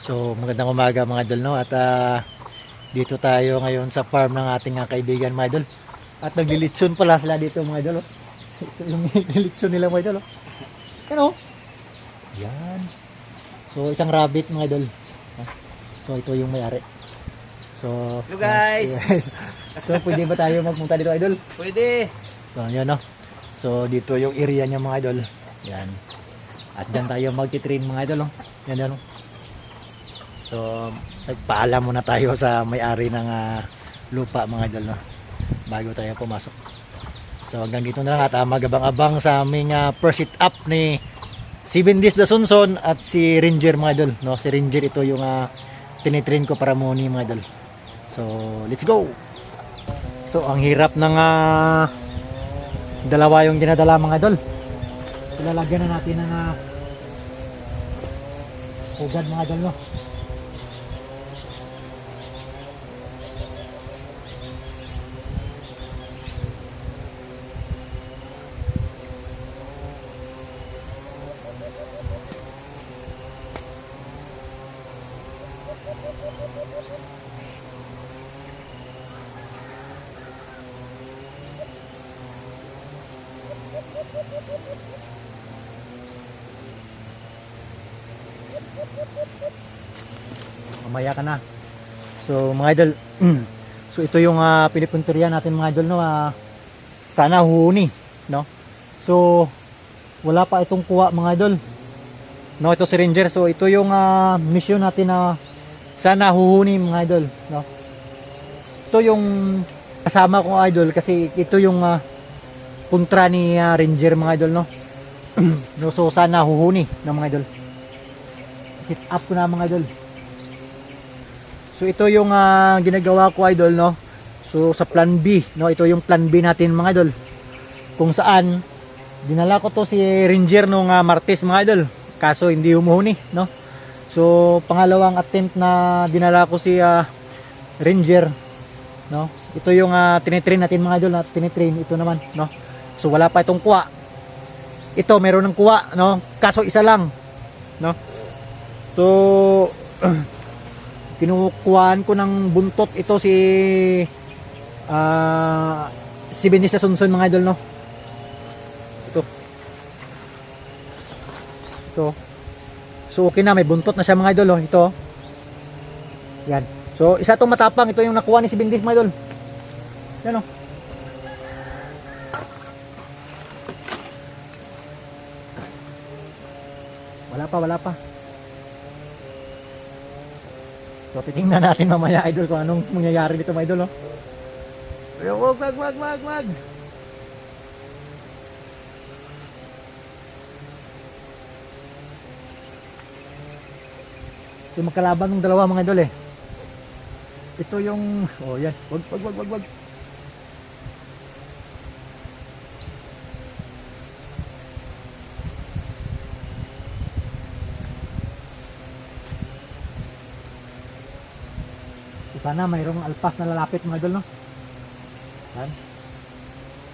So magandang umaga mga idol, no? At dito tayo ngayon sa farm ng ating kaibigan mga idol. At naglilitson pala sila dito mga idol, oh. Ito yung nilitson nila mga idol, oh. Ano? Yan. So isang rabbit mga idol. So ito yung may-ari. So hello guys. So pwede ba tayo magpunta dito idol? Pwede. So yan, no? So dito yung area niya mga idol. Yan. At dyan tayo magti-train mga idol, oh. Yan, oh. So, nagpaalam muna tayo sa may-ari ng lupa mga idol, no? Bago tayo pumasok. So, hanggang dito na lang at magabang-abang sa aming first sit up ni si Bendis Dasunson at si Ranger mga idol, no? Si Ranger ito yung tinitrain ko para muni mga idol. So, let's go! So, ang hirap ng dalawa yung dinadala mga idol. Ilalagyan na natin ng hugad mga idol, no? Mamaya ka na. So mga idol, so ito yung pinipunteriya natin mga idol, no? Sana huhuni, no? So wala pa itong kuha mga idol, no? Ito si Ranger. So ito yung mission natin na sana huhuni mga idol, no? Ito yung kasama kong idol kasi ito yung puntra ni Ranger mga idol, no? No, so sana huhuni ng mga idol. Sit up ko na mga idol. So ito yung ginagawa ko idol, no? So sa plan B, no? Ito yung plan B natin mga idol. Kung saan dinala ko to si Ranger nung Martes mga idol. Kaso hindi humuhuni, no? So pangalawang attempt na dinala ko si Ranger, no? Ito yung tinitrain natin mga idol, na tinitrain ito naman, no? So wala pa itong kuha. Ito meron ng kuha, no? Kaso isa lang, no? So kinukuhaan ko ng buntot ito si Bendis Dasunson mga idol, no? Ito. So okay na, may buntot na siya mga idol, oh. Ito. Yan. So isa itong matapang, ito yung nakuha ni si Bendis mga idol. Yan, oh. Wala pa. So titingnan natin mamaya idol kung anong mangyayari dito mga idol, oh. Wag. So magkalaban ng dalawa mga idol, eh. Ito yung yan. Wag. Sana mayroong alpas na lalapit mga idol, no? Yan.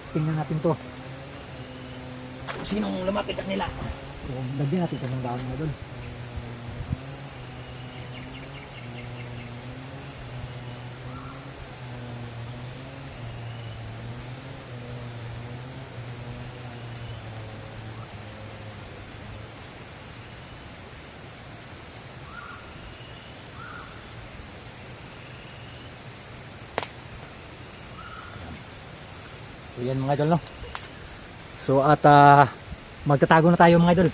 Tingnan natin to. Sinong lumapit at nila? So, lagyan natin ito ng daan mga idol. So yan mga idol, no? So at magtatago na tayo mga idol.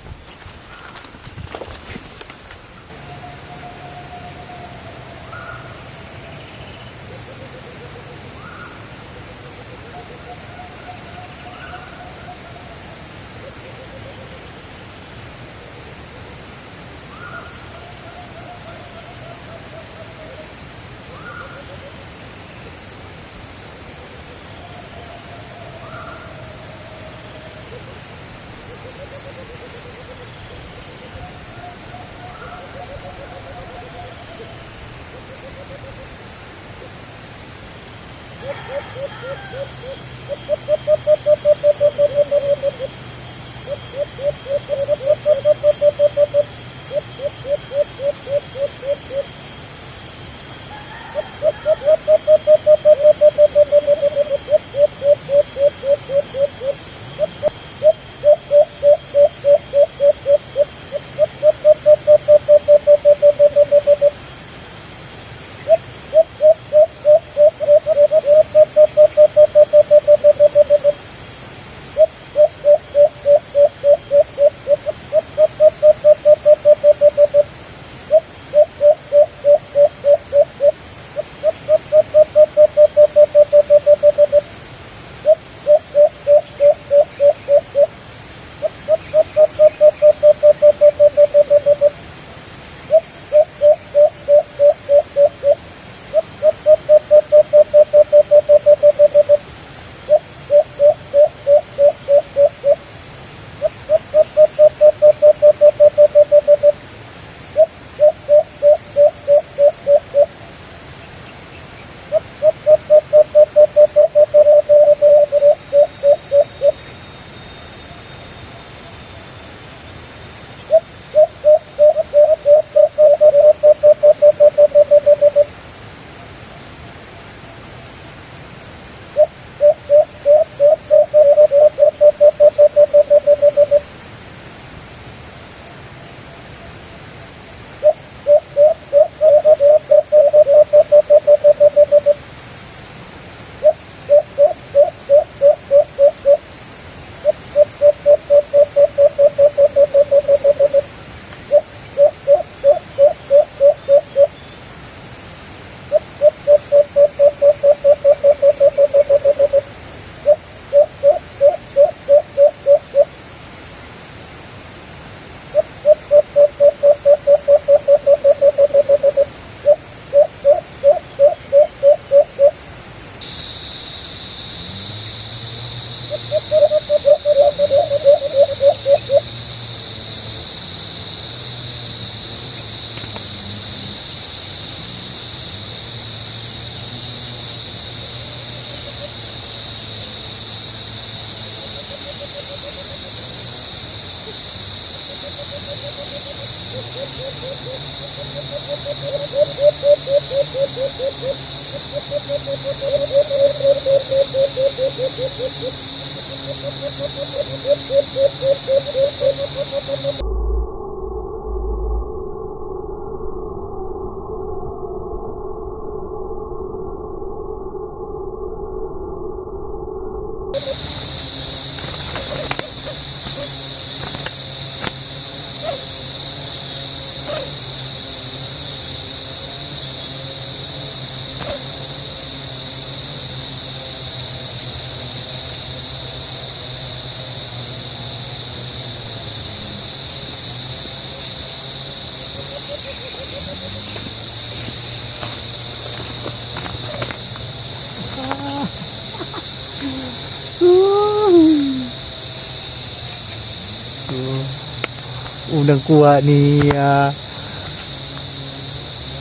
Unang kuha ni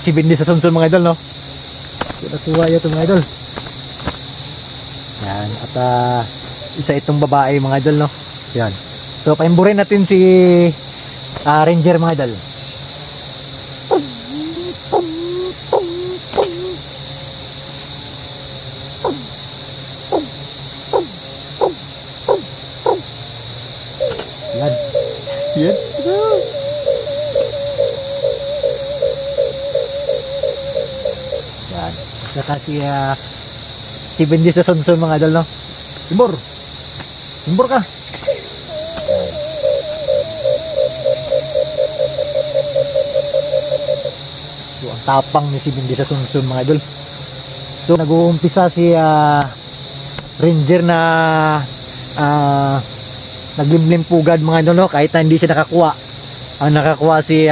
si Bindi sa Sunsun mga idol, no? Nakuha yun ito mga idol. Yan. At isa itong babae mga idol, no? Yan. So paimburin natin si Ranger mga idol. Yan. Yan. Yan. Saka si Bindi sa Sunsun mga idol, no? Timbor. Timbor ka. So, ang tapang ni si Bindi sa Sunsun mga idol. So, nag-uumpisa si Ranger na naglimlim pugad mga idol, no? Kahit na hindi siya nakakuha. Ang nakakuha si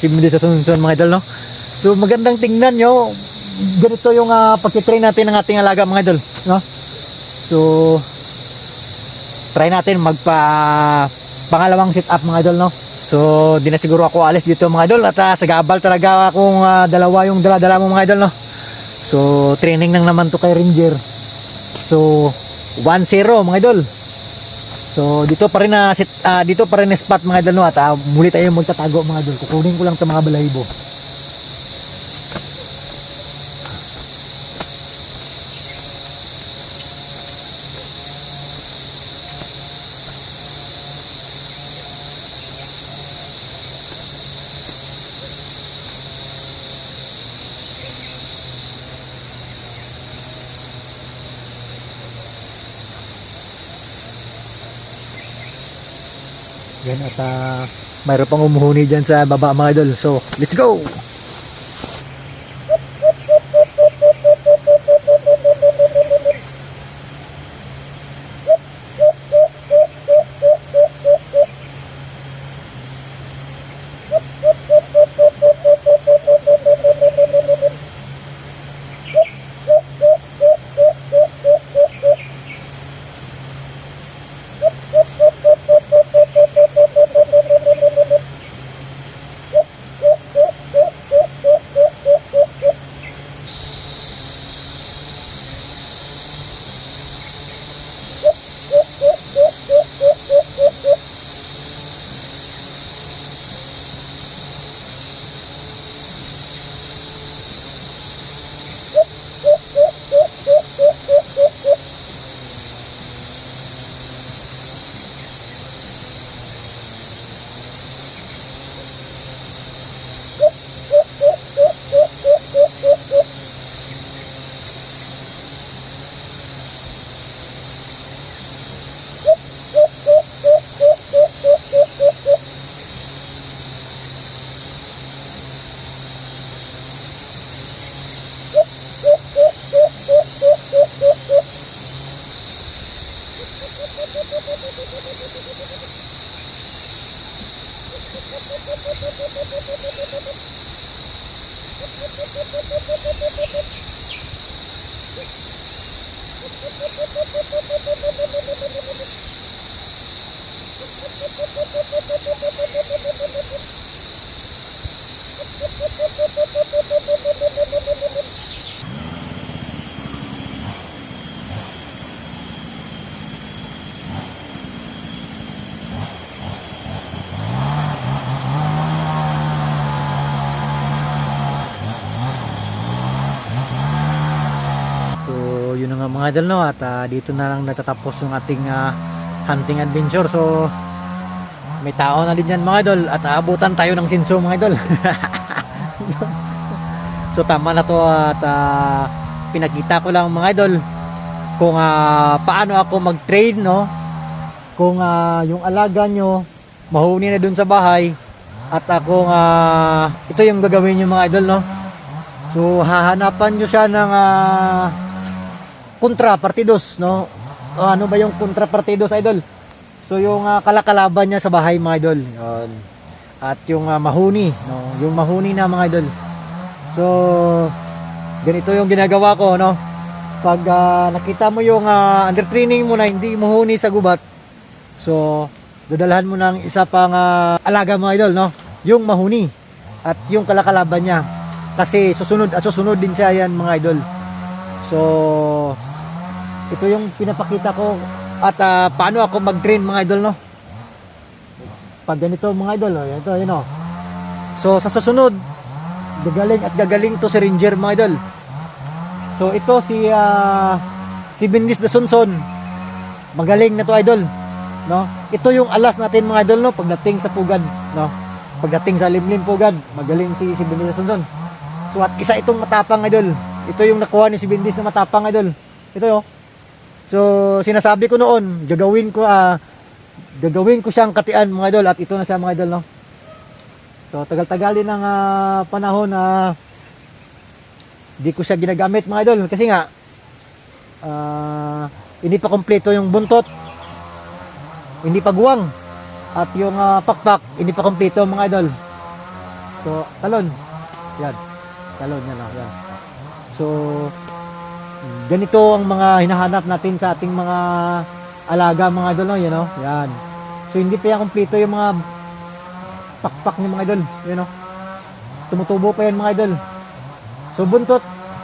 Bindi sa Sunsun mga idol, no? So, magandang tingnan nyo. Ganito yung pagtitrain natin ng ating alaga mga idol, no? So, try natin pangalawang sit up mga idol, no. So di na siguro ako alis dito mga idol, at sa gabal talaga akong dalawa yung dala-dala mo mga idol, no. So training lang naman to kay Ranger. So 1-0 mga idol. So dito pa rin na dito pa rin na spot mga idol, no, at muli tayo magtatago mga idol. Kukunin ko lang 'tong mga balahibo. Yan, at mayroon pang umuhuni dyan sa baba mga idol. So, let's go! Yun na nga mga idol, no, at dito na lang natatapos yung ating hunting adventure. So may tao na din yan mga idol, at aabutan tayo ng sinso mga idol. So tama na to, at pinakita ko lang mga idol kung paano ako mag-trade, no, kung yung alaga nyo mahuni na dun sa bahay, at kung ito yung gagawin nyo mga idol, no. So hahanapan nyo siya ng kontrapartidos, no. Ano ba yung kontrapartidos idol? So yung kalakalaban niya sa bahay mga idol. Yun. At yung mahuni, no, yung mahuni na mga idol. So ganito yung ginagawa ko, no. Pag nakita mo yung under training mo na hindi mahuni sa gubat, so dadalhan mo ng isa pang alaga mga idol, no, yung mahuni at yung kalakalaban niya, kasi susunod at susunod din siya yan mga idol. So ito yung pinapakita ko, at paano ako mag-train mga idol, no. Pag ganito mga idol, ito yun, no. So sa susunod gagaling at gagaling to si Ranger mga idol. So ito si Bindis de Sonson, magaling na to idol, no. Ito yung alas natin mga idol, no, pagdating sa pugad, no, pagdating sa limlim pugad, magaling si Bindis de Sonson. So at isa itong matapang idol. Ito yung nakuha ni si Bindis na matapang idol. Ito yo. So sinasabi ko noon, gagawin ko siyang katian mga idol, at ito na siya mga idol, no. So tagal-tagal din ng panahon na di ko siya ginagamit mga idol, kasi nga hindi pa kompleto yung buntot, hindi pa guwang, at yung pakpak hindi pa kompleto mga idol. So talon. Yan. Talon yan, no. Yan. So ganito ang mga hinahanap natin sa ating mga alaga mga idol, no, you know? Yan. So hindi pa yan kumpleto yung mga pakpak ni mga idol. Yun o. Tumutubo pa yan mga idol. So buntot,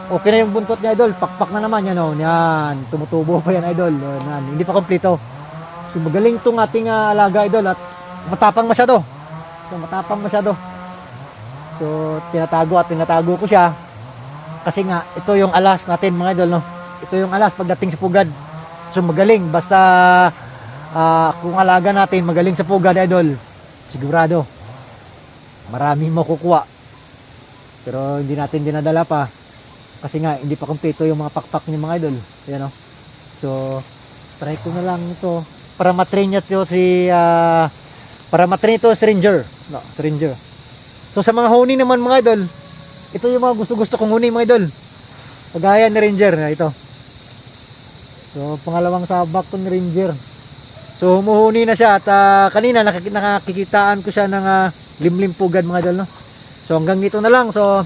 okay na yung buntot niya idol. Pakpak na naman yan o. Yan, tumutubo pa yan idol. Yan, hindi pa kumpleto. So magaling tong ating alaga idol at matapang masyado. So matapang masyado. So tinatago ko siya. Kasi nga ito yung alas natin mga idol no. Ito yung alas pagdating sa pugad. So magaling basta kung alaga natin magaling sa pugad idol. Sigurado maraming makukuha. Pero hindi natin dinadala pa kasi nga hindi pa kumpleto yung mga pakpak ni mga idol. Ayan o. So try ko na lang ito para matrain niya ito si Ranger. No, Ranger. So sa mga huni naman mga idol, ito yung mga gusto kong huni mga idol. Kagaya ni Ranger na ito. So pangalawang sabak to ni Ranger. So humuhuni na siya at kanina nakakikitaan ko siya ng limlim pugad mga idol no. So hanggang dito na lang. So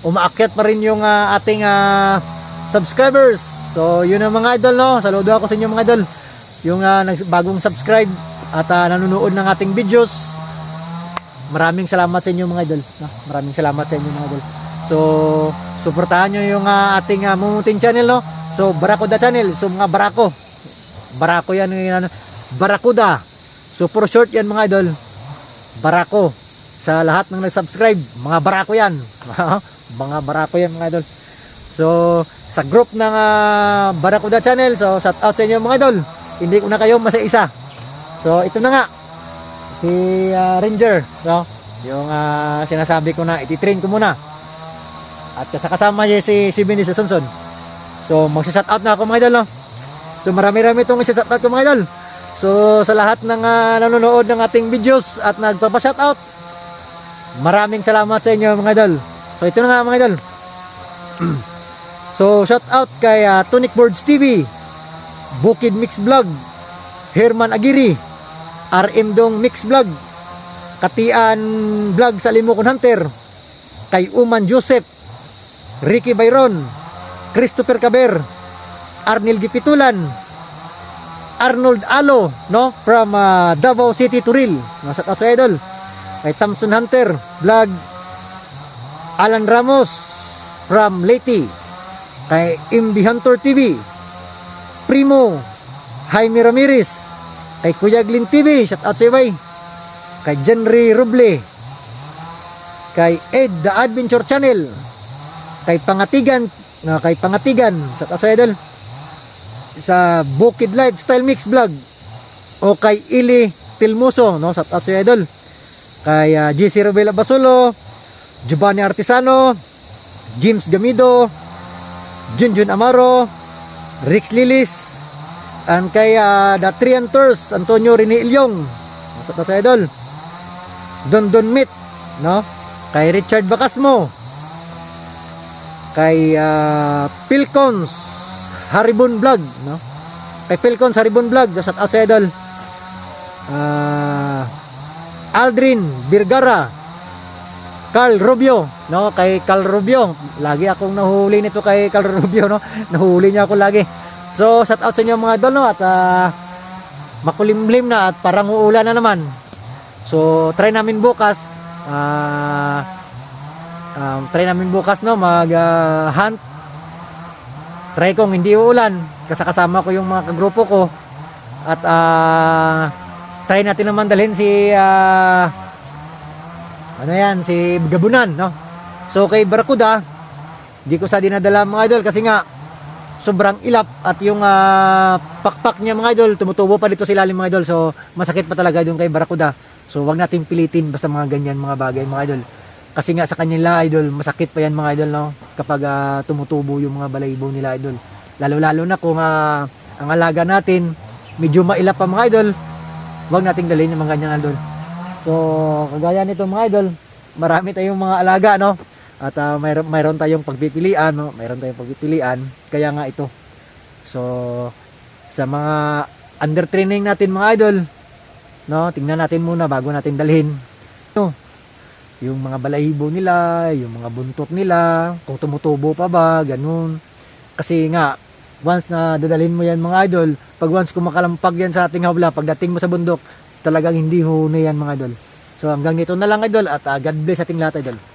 umaakyat pa rin yung ating subscribers. So yun ang mga idol no. Saludo ako sa inyo mga idol. Yung bagong subscribe at nanonood ng ating videos. Maraming salamat sa inyo mga idol no? Maraming salamat sa inyo mga idol. So suportahan nyo yung ating Mumuting channel no. So Barakuda channel. So mga Barako yan yung Barakuda. So for short yan mga idol. Barako. Sa lahat ng nag-subscribe, mga Barako yan. Mga Barako yan mga idol. So sa group ng Barakuda channel, so shout out sa inyo mga idol. Hindi ko na kayo masa-isa. So ito na nga si Ranger no? Yung sinasabi ko na iti-train ko muna. At kasama niya si Benny sa Sonson. So magsa-shout out na ako mga idol no? So marami-rami itong isa-shout out ko mga idol. So sa lahat ng nanonood ng ating videos at nagpapa-shout out, maraming salamat sa inyo mga idol. So ito na nga mga idol. So shout out kay Tonic Birds TV, Bukid Mix Vlog, Herman Aguirre, RM Dong Mix Vlog, Katian Vlog sa Limokon Hunter, kay Uman Joseph, Ricky Byron, Christopher Caber, Arnel Gipitulan, Arnold Alo no from Davao City Turil. Shout out sa idol. Kay Thompson Hunter Vlog, Alan Ramos from Leyte, kay MB Hunter TV, Primo Jaime Ramirez, kay Kuya Glyn TV, shout out sa ibay, kay Jenry Roble, kay Ed The Adventure Channel, kay Pangatigan, shout out sa idol, sa Bukid Lifestyle Mix Vlog, o kay Ili Tilmuso no, shout out sa idol, kay GC Robela Basulo, Giovanni Artisano, James Gamido, Junjun Amaro, Rix Lilis, and kay The Trianters, Antonio Rene Ilyong, shout out sa idol, Don Meat no, kay Richard Bacasmo, kay Pilcons Haribon Vlog no, kay Pilcons Haribon Vlog, shout out sa idol, Aldrin Birgara, Carl Rubio no, kay Carl Rubio, lagi akong nahuli nito kay Carl Rubio no, nahuli niya ako lagi. So shout out sa inyo mga idol no, at makulimlim na at parang uulan na naman. So try namin bukas no, mag hunt. Try kong hindi uulan kasi kasama ko yung mga kagrupo ko at try natin naman dalhin si si Gabunan no. So kay Barakuda di ko sa dinadala mga idol kasi nga sobrang ilap at yung pakpak niya mga idol tumutubo pa dito sa ilalim mga idol. So masakit pa talaga yung kay Barakuda. So wag natin pilitin basta mga ganyan mga bagay mga idol. Kasi nga sa kanila idol, masakit pa yan mga idol no, kapag tumutubo yung mga balahibo nila idol. Lalo na kung ang alaga natin medyo mailap pa mga idol, wag nating dalhin yung mga ganyan idol. So kagaya nito mga idol, marami tayong mga alaga no, at mayroon tayong pagpipilian no, kaya nga ito. So sa mga under training natin mga idol no, tingnan natin muna bago natin dalhin no, yung mga balahibo nila, yung mga buntot nila, kung tumutubo pa ba, ganun. Kasi nga, once na dadalhin mo yan mga idol, pag once kumakalampag yan sa ating hawla, pagdating mo sa bundok, talagang hindi huni yan mga idol. So hanggang dito na lang idol, at God bless ating lahat idol.